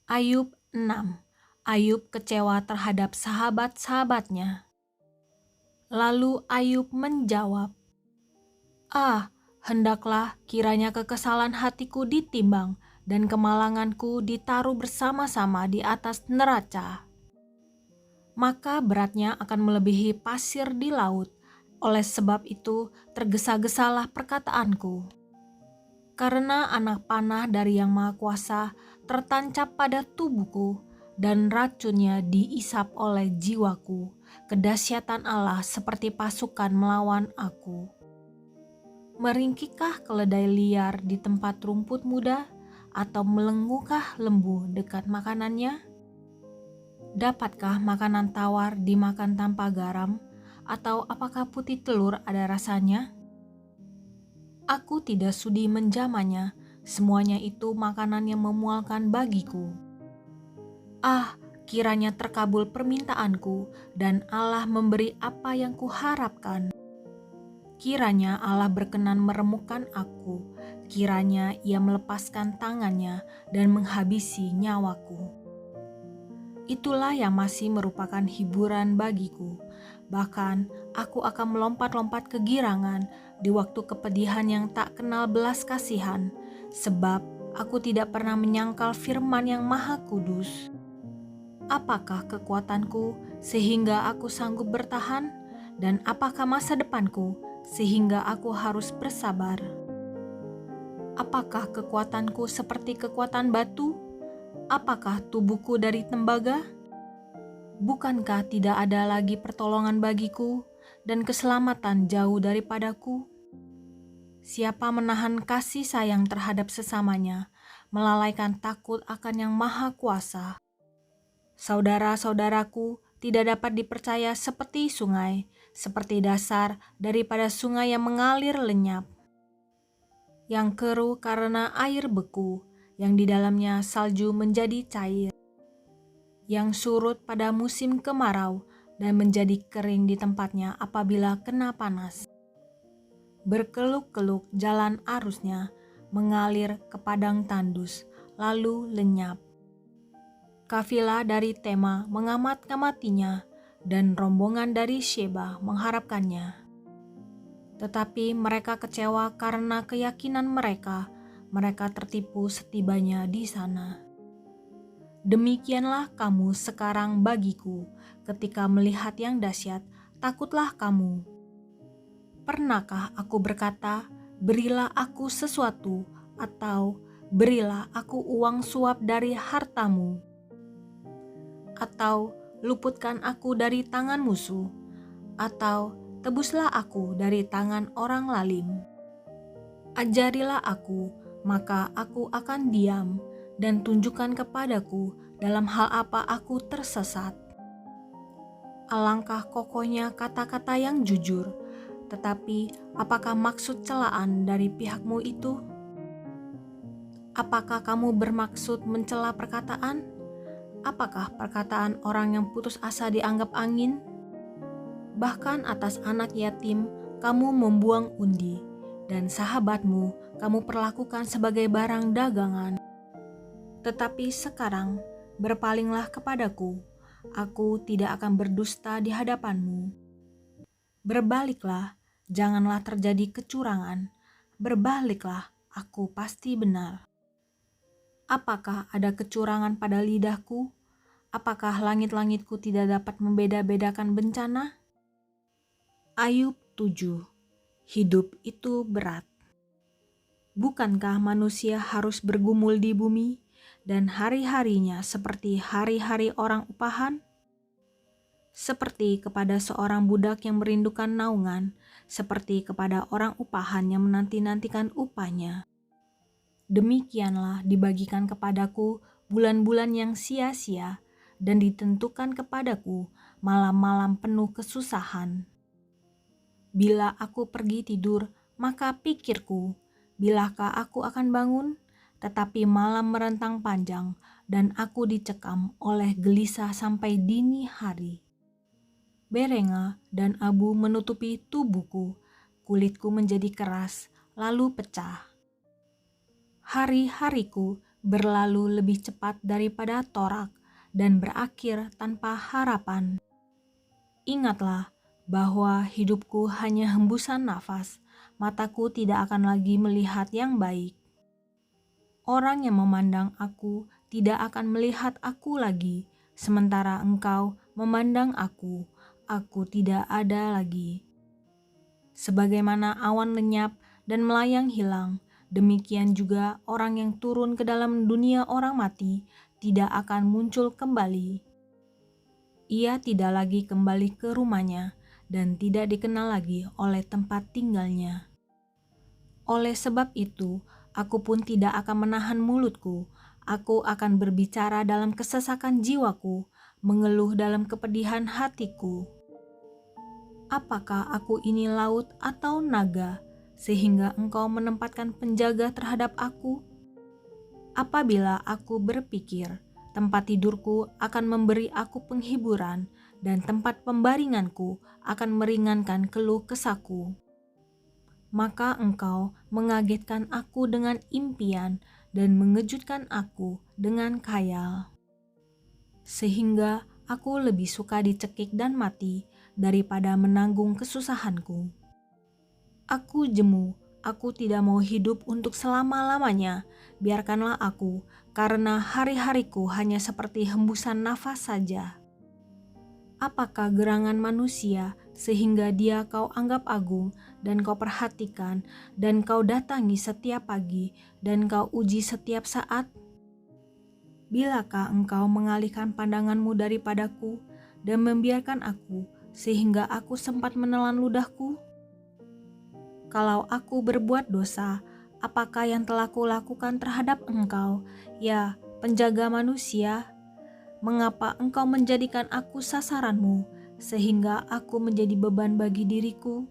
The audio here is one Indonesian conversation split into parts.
Ayub 6. Ayub kecewa terhadap sahabat-sahabatnya. Lalu Ayub menjawab, hendaklah kiranya kekesalan hatiku ditimbang dan kemalanganku ditaruh bersama-sama di atas neraca. Maka beratnya akan melebihi pasir di laut. Oleh sebab itu tergesa-gesalah perkataanku. Karena anak panah dari Yang Maha Kuasa tertancap pada tubuhku, dan racunnya diisap oleh jiwaku. Kedahsyatan Allah seperti pasukan melawan aku. Meringkikkah keledai liar di tempat rumput muda, atau melengkukah lembu dekat makanannya? Dapatkah makanan tawar dimakan tanpa garam, atau apakah putih telur ada rasanya? Aku tidak sudi menjamanya, semuanya itu makanan yang memualkan bagiku. Kiranya terkabul permintaanku, dan Allah memberi apa yang kuharapkan. Kiranya Allah berkenan meremukkan aku, kiranya Ia melepaskan tangannya dan menghabisi nyawaku. Itulah yang masih merupakan hiburan bagiku. Bahkan aku akan melompat-lompat kegirangan di waktu kepedihan yang tak kenal belas kasihan, sebab aku tidak pernah menyangkal firman yang Maha Kudus. Apakah kekuatanku sehingga aku sanggup bertahan? Dan apakah masa depanku sehingga aku harus bersabar? Apakah kekuatanku seperti kekuatan batu? Apakah tubuhku dari tembaga? Bukankah tidak ada lagi pertolongan bagiku dan keselamatan jauh daripadaku? Siapa menahan kasih sayang terhadap sesamanya, melalaikan takut akan Yang Maha Kuasa? Saudara-saudaraku tidak dapat dipercaya seperti sungai, seperti dasar daripada sungai yang mengalir lenyap, yang keruh karena air beku, yang di dalamnya salju menjadi cair, yang surut pada musim kemarau dan menjadi kering di tempatnya apabila kena panas. Berkeluk-keluk jalan arusnya, mengalir ke padang tandus, lalu lenyap. Kafilah dari Tema mengamat-ngamatinya, dan rombongan dari Sheba mengharapkannya. Tetapi mereka kecewa karena keyakinan mereka tertipu setibanya di sana. Demikianlah kamu sekarang bagiku, ketika melihat yang dahsyat, takutlah kamu. Pernahkah aku berkata, berilah aku sesuatu, atau berilah aku uang suap dari hartamu? Atau luputkan aku dari tangan musuh, atau tebuslah aku dari tangan orang lalim? Ajarilah aku, maka aku akan diam, dan tunjukkan kepadaku dalam hal apa aku tersesat. Alangkah kokohnya kata-kata yang jujur, tetapi apakah maksud celaan dari pihakmu itu? Apakah kamu bermaksud mencela perkataan? Apakah perkataan orang yang putus asa dianggap angin? Bahkan atas anak yatim kamu membuang undi, dan sahabatmu kamu perlakukan sebagai barang dagangan. Tetapi sekarang berpalinglah kepadaku, aku tidak akan berdusta di hadapanmu. Berbaliklah, janganlah terjadi kecurangan. Berbaliklah, aku pasti benar. Apakah ada kecurangan pada lidahku? Apakah langit-langitku tidak dapat membeda-bedakan bencana? Ayub 7. Hidup itu berat. Bukankah manusia harus bergumul di bumi, dan hari-harinya seperti hari-hari orang upahan? Seperti kepada seorang budak yang merindukan naungan, seperti kepada orang upahan yang menanti-nantikan upahnya. Demikianlah dibagikan kepadaku bulan-bulan yang sia-sia, dan ditentukan kepadaku malam-malam penuh kesusahan. Bila aku pergi tidur, maka pikirku, bilakah aku akan bangun? Tetapi malam merentang panjang, dan aku dicekam oleh gelisah sampai dini hari. Berenga dan abu menutupi tubuhku, kulitku menjadi keras, lalu pecah. Hari-hariku berlalu lebih cepat daripada torak dan berakhir tanpa harapan. Ingatlah bahwa hidupku hanya hembusan nafas, mataku tidak akan lagi melihat yang baik. Orang yang memandang aku tidak akan melihat aku lagi, sementara engkau memandang aku tidak ada lagi. Sebagaimana awan lenyap dan melayang hilang, demikian juga orang yang turun ke dalam dunia orang mati tidak akan muncul kembali. Ia tidak lagi kembali ke rumahnya dan tidak dikenal lagi oleh tempat tinggalnya. Oleh sebab itu, aku pun tidak akan menahan mulutku. Aku akan berbicara dalam kesesakan jiwaku, mengeluh dalam kepedihan hatiku. Apakah aku ini laut atau naga, sehingga engkau menempatkan penjaga terhadap aku? Apabila aku berpikir, tempat tidurku akan memberi aku penghiburan, dan tempat pembaringanku akan meringankan keluh kesahku. Maka engkau mengagetkan aku dengan impian dan mengejutkan aku dengan khayal. Sehingga aku lebih suka dicekik dan mati daripada menanggung kesusahanku. Aku jemu, aku tidak mau hidup untuk selama-lamanya. Biarkanlah aku, karena hari-hariku hanya seperti hembusan nafas saja. Apakah gerangan manusia sehingga dia kau anggap agung dan kau perhatikan dan kau datangi setiap pagi dan kau uji setiap saat? Bilakah engkau mengalihkan pandanganmu daripadaku dan membiarkan aku sehingga aku sempat menelan ludahku? Kalau aku berbuat dosa, apakah yang telah kulakukan terhadap engkau, ya penjaga manusia? Mengapa engkau menjadikan aku sasaranmu, sehingga aku menjadi beban bagi diriku?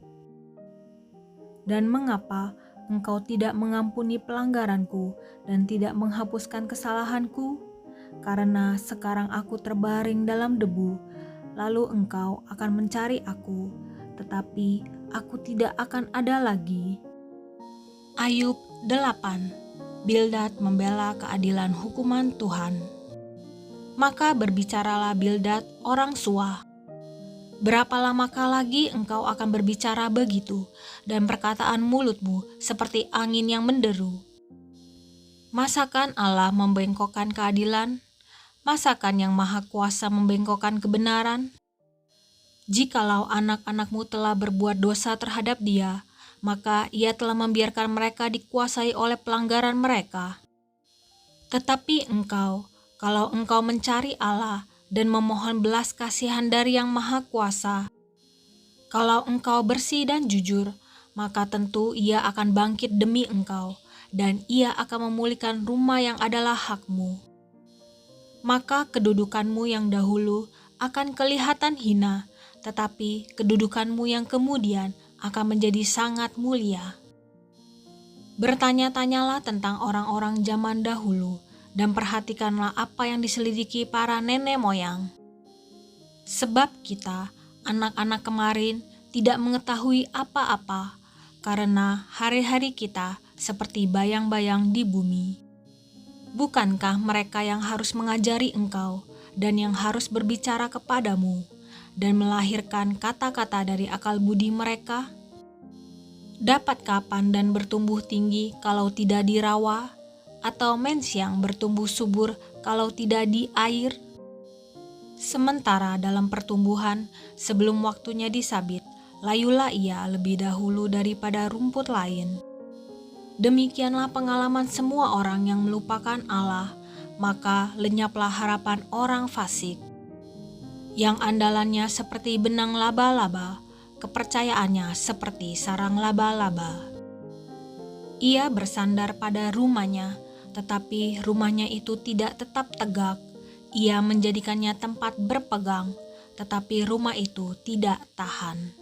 Dan mengapa engkau tidak mengampuni pelanggaranku dan tidak menghapuskan kesalahanku? Karena sekarang aku terbaring dalam debu, lalu engkau akan mencari aku, tetapi aku tidak akan ada lagi. Ayub 8. Bildad membela keadilan hukuman Tuhan. Maka berbicaralah Bildad orang Suah. Berapa lamakah lagi engkau akan berbicara begitu, dan perkataan mulutmu seperti angin yang menderu? Masakan Allah membengkokkan keadilan? Masakan yang Maha Kuasa membengkokkan kebenaran? Jikalau anak-anakmu telah berbuat dosa terhadap Dia, maka Ia telah membiarkan mereka dikuasai oleh pelanggaran mereka. Tetapi engkau, kalau engkau mencari Allah dan memohon belas kasihan dari Yang Maha Kuasa, kalau engkau bersih dan jujur, maka tentu Ia akan bangkit demi engkau, dan Ia akan memulihkan rumah yang adalah hakmu. Maka kedudukanmu yang dahulu akan kelihatan hina, tetapi kedudukanmu yang kemudian akan menjadi sangat mulia. Bertanya-tanyalah tentang orang-orang zaman dahulu, dan perhatikanlah apa yang diselidiki para nenek moyang. Sebab kita, anak-anak kemarin, tidak mengetahui apa-apa, karena hari-hari kita seperti bayang-bayang di bumi. Bukankah mereka yang harus mengajari engkau, dan yang harus berbicara kepadamu, dan melahirkan kata-kata dari akal budi mereka? Dapatkah pandan bertumbuh tinggi kalau tidak dirawa? Atau mensiang bertumbuh subur kalau tidak di air? Sementara dalam pertumbuhan, sebelum waktunya disabit, layulah ia lebih dahulu daripada rumput lain. Demikianlah pengalaman semua orang yang melupakan Allah, maka lenyaplah harapan orang fasik. Yang andalannya seperti benang laba-laba, kepercayaannya seperti sarang laba-laba. Ia bersandar pada rumahnya, tetapi rumahnya itu tidak tetap tegak. Ia menjadikannya tempat berpegang, tetapi rumah itu tidak tahan.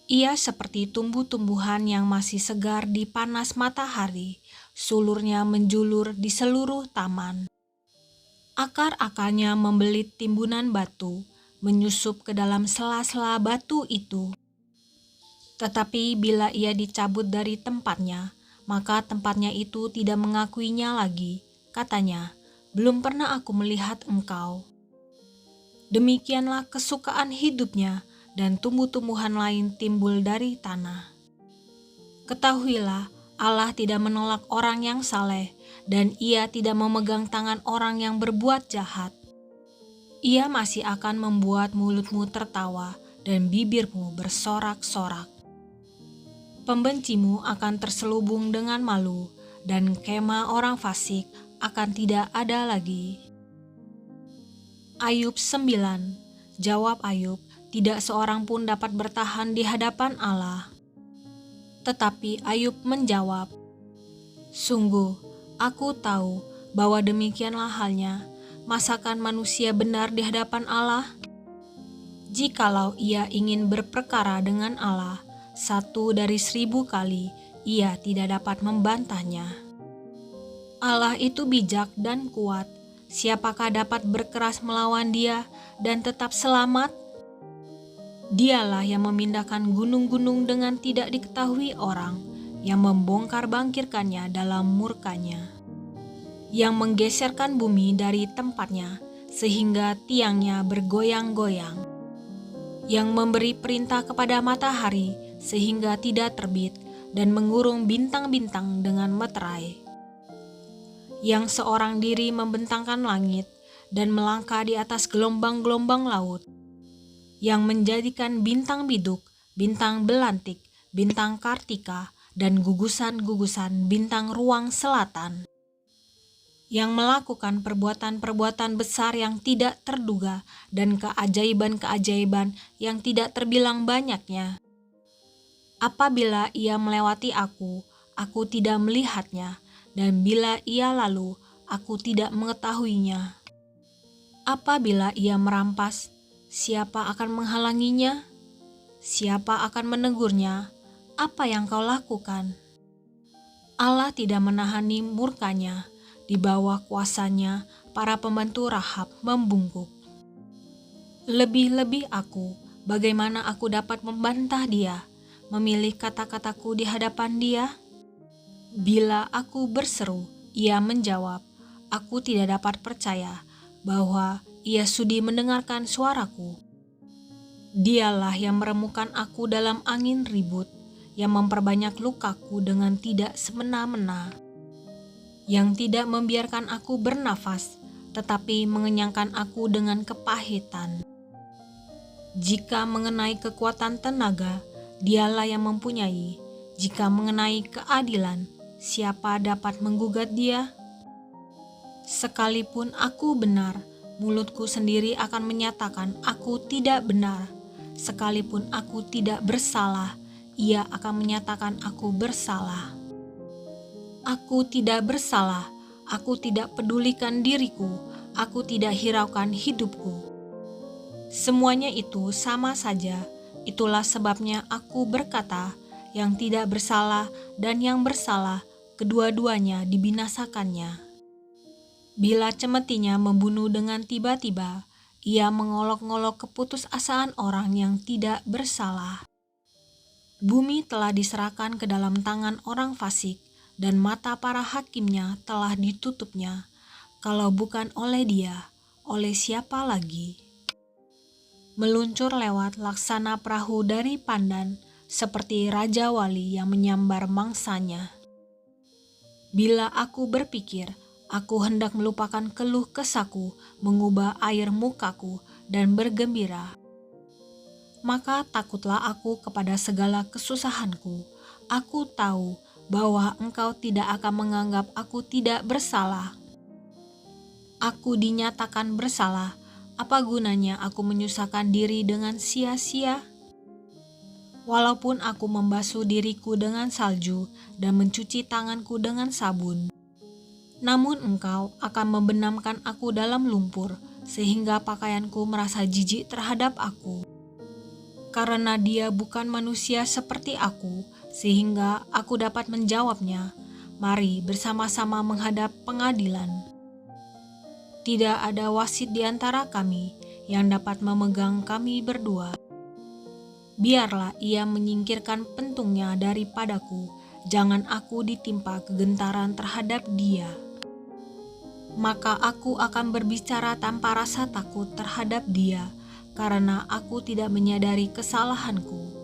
Ia seperti tumbuh-tumbuhan yang masih segar di panas matahari, sulurnya menjulur di seluruh taman. Akar-akarnya membelit timbunan batu, menyusup ke dalam sela-sela batu itu. Tetapi bila ia dicabut dari tempatnya, maka tempatnya itu tidak mengakuinya lagi. Katanya, "Belum pernah aku melihat engkau." Demikianlah kesukaan hidupnya, dan tumbuh-tumbuhan lain timbul dari tanah. Ketahuilah, Allah tidak menolak orang yang saleh, dan Ia tidak memegang tangan orang yang berbuat jahat. Ia masih akan membuat mulutmu tertawa dan bibirmu bersorak-sorak. Pembencimu akan terselubung dengan malu, dan kemah orang fasik akan tidak ada lagi. Ayub 9. Jawab Ayub, "Tidak seorang pun dapat bertahan di hadapan Allah." Tetapi Ayub menjawab, "Sungguh, aku tahu bahwa demikianlah halnya. Masakan manusia benar di hadapan Allah? Jikalau ia ingin berperkara dengan Allah, 1 dari 1000 kali, ia tidak dapat membantahnya. Allah itu bijak dan kuat. Siapakah dapat berkeras melawan Dia dan tetap selamat? Dialah yang memindahkan gunung-gunung dengan tidak diketahui orang, yang membongkar bangkirkannya dalam murkanya, yang menggeserkan bumi dari tempatnya sehingga tiangnya bergoyang-goyang, yang memberi perintah kepada matahari sehingga tidak terbit dan mengurung bintang-bintang dengan meterai, yang seorang diri membentangkan langit dan melangkah di atas gelombang-gelombang laut, yang menjadikan bintang biduk, bintang belantik, bintang kartika, dan gugusan-gugusan bintang ruang selatan, yang melakukan perbuatan-perbuatan besar yang tidak terduga dan keajaiban-keajaiban yang tidak terbilang banyaknya. Apabila ia melewati aku tidak melihatnya, dan bila ia lalu, aku tidak mengetahuinya. Apabila ia merampas, siapa akan menghalanginya? Siapa akan menegurnya? Apa yang kau lakukan? Allah tidak menahani murkanya, di bawah kuasanya para pembantu Rahab membungkuk. Lebih-lebih aku, bagaimana aku dapat membantah dia, memilih kata-kataku di hadapan dia? Bila aku berseru, ia menjawab. Aku tidak dapat percaya bahwa ia sudi mendengarkan suaraku. Dialah yang meremukan aku dalam angin ribut, yang memperbanyak lukaku dengan tidak semena-mena, yang tidak membiarkan aku bernafas, tetapi mengenyangkan aku dengan kepahitan. Jika mengenai kekuatan tenaga, dialah yang mempunyai. Jika mengenai keadilan, siapa dapat menggugat dia? Sekalipun aku benar, mulutku sendiri akan menyatakan aku tidak benar. Sekalipun aku tidak bersalah, ia akan menyatakan aku bersalah. Aku tidak bersalah, aku tidak pedulikan diriku, aku tidak hiraukan hidupku. Semuanya itu sama saja, itulah sebabnya aku berkata, yang tidak bersalah dan yang bersalah, kedua-duanya dibinasakannya. Bila cemetinya membunuh dengan tiba-tiba, ia mengolok-ngolok keputusasaan orang yang tidak bersalah. Bumi telah diserahkan ke dalam tangan orang fasik, dan mata para hakimnya telah ditutupnya. Kalau bukan oleh dia, oleh siapa lagi? Meluncur lewat laksana perahu dari Pandan, seperti Raja Wali yang menyambar mangsanya. Bila aku berpikir, aku hendak melupakan keluh kesahku, mengubah air mukaku, dan bergembira. Maka takutlah aku kepada segala kesusahanku. Aku tahu bahwa Engkau tidak akan menganggap aku tidak bersalah. Aku dinyatakan bersalah, apa gunanya aku menyusahkan diri dengan sia-sia? Walaupun aku membasuh diriku dengan salju dan mencuci tanganku dengan sabun, namun Engkau akan membenamkan aku dalam lumpur, sehingga pakaianku merasa jijik terhadap aku. Karena dia bukan manusia seperti aku, sehingga aku dapat menjawabnya, mari bersama-sama menghadap pengadilan. Tidak ada wasit di antara kami yang dapat memegang kami berdua. Biarlah ia menyingkirkan pentungnya daripadaku, jangan aku ditimpa kegentaran terhadap dia. Maka aku akan berbicara tanpa rasa takut terhadap dia, karena aku tidak menyadari kesalahanku.